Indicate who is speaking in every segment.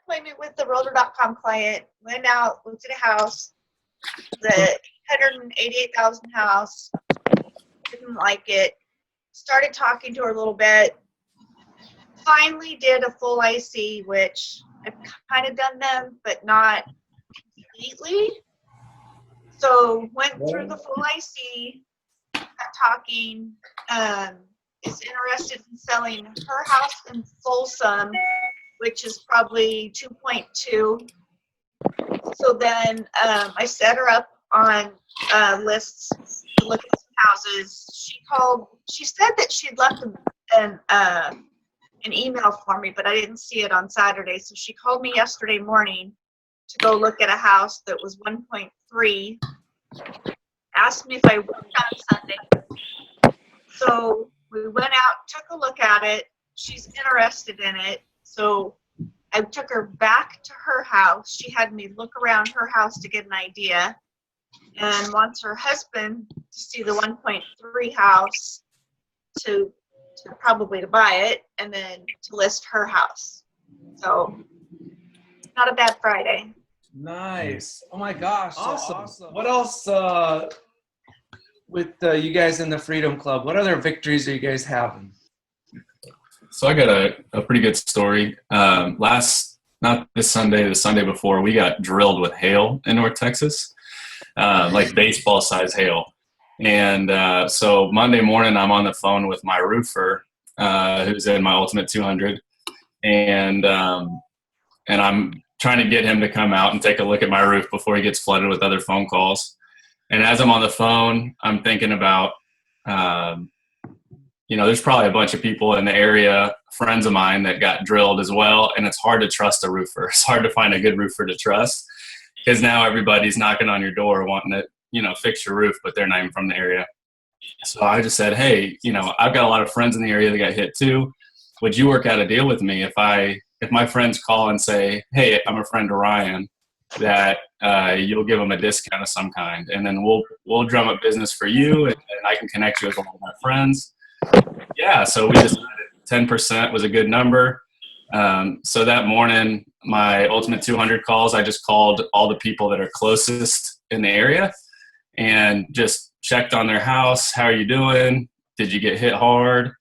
Speaker 1: appointment with the Realtor.com client, went out, looked at a house, the 188,000 house, didn't like it, started talking to her a little bit, finally did a full IC, which I've kind of done them, but not completely. So went through the full IC, got talking, is interested in selling her house in Folsom, which is probably 2.2. So then I set her up on lists to look at some houses. She said that she'd left an email for me, but I didn't see it on Saturday. So she called me yesterday morning to go look at a house that was 1.3. Asked me if I worked on Sunday. So we went out, took a look at it. She's interested in it. So I took her back to her house. She had me look around her house to get an idea, and wants her husband to see the 1.3 house to probably to buy it, and then to list her house. So not a bad Friday.
Speaker 2: Nice. Oh my gosh.
Speaker 3: Awesome.
Speaker 2: So awesome. What else with you guys in the Freedom Club? What other victories are you guys having?
Speaker 3: So I got a pretty good story. Not this Sunday, the Sunday before, we got drilled with hail in North Texas, like baseball size hail. And so Monday morning, I'm on the phone with my roofer, who's in my Ultimate 200, and I'm trying to get him to come out and take a look at my roof before he gets flooded with other phone calls. And as I'm on the phone, I'm thinking about, there's probably a bunch of people in the area, friends of mine, that got drilled as well. And it's hard to trust a roofer. It's hard to find a good roofer to trust, because now everybody's knocking on your door wanting to, fix your roof, but they're not even from the area. So I just said, hey, I've got a lot of friends in the area that got hit too. Would you work out a deal with me if my friends call and say, hey, I'm a friend of Ryan, that you'll give them a discount of some kind, and then we'll drum up business for you, and I can connect you with all of my friends. Yeah, so we decided 10% was a good number. So that morning, my Ultimate 200 calls, I just called all the people that are closest in the area and just checked on their house. How are you doing? Did you get hit hard?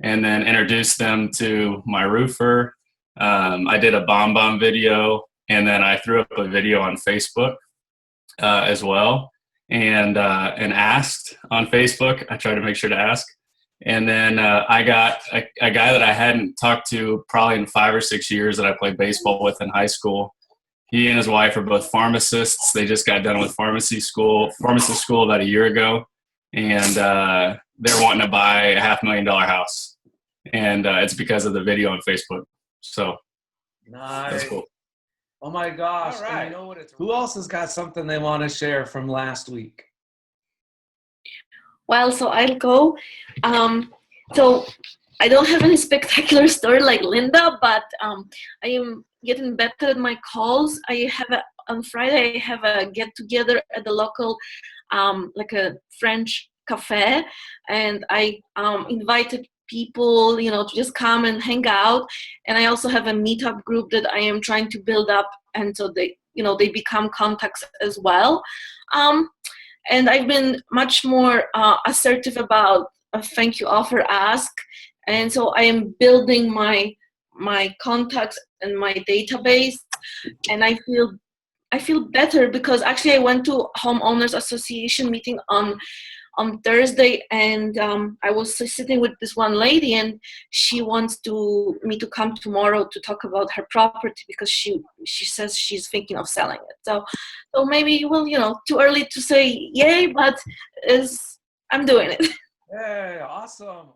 Speaker 3: And then introduced them to my roofer. I did a bomb video, and then I threw up a video on Facebook as well, and asked on Facebook. I tried to make sure to ask. And then I got a guy that I hadn't talked to probably in 5 or 6 years that I played baseball with in high school. He and his wife are both pharmacists. They just got done with pharmacist school about a year ago. And they're wanting to buy a $500,000 house. And it's because of the video on Facebook. So
Speaker 2: nice.
Speaker 3: That's cool.
Speaker 2: Oh my gosh.
Speaker 4: All right.
Speaker 2: Who else has got something they want to share from last week?
Speaker 5: Well, so I'll go. So I don't have any spectacular story like Linda, but I am getting better at my calls. On Friday, I have a get-together at the local, like a French cafe, and I invited people, to just come and hang out. And I also have a meetup group that I am trying to build up, and so they become contacts as well. And I've been much more assertive about a thank you offer ask. And so I am building my contacts and my database. And I feel better, because actually I went to Homeowners Association meeting on Thursday, and I was sitting with this one lady, and she wants me to come tomorrow to talk about her property, because she says she's thinking of selling it. So maybe, too early to say yay, but I'm doing it.
Speaker 2: Hey, awesome.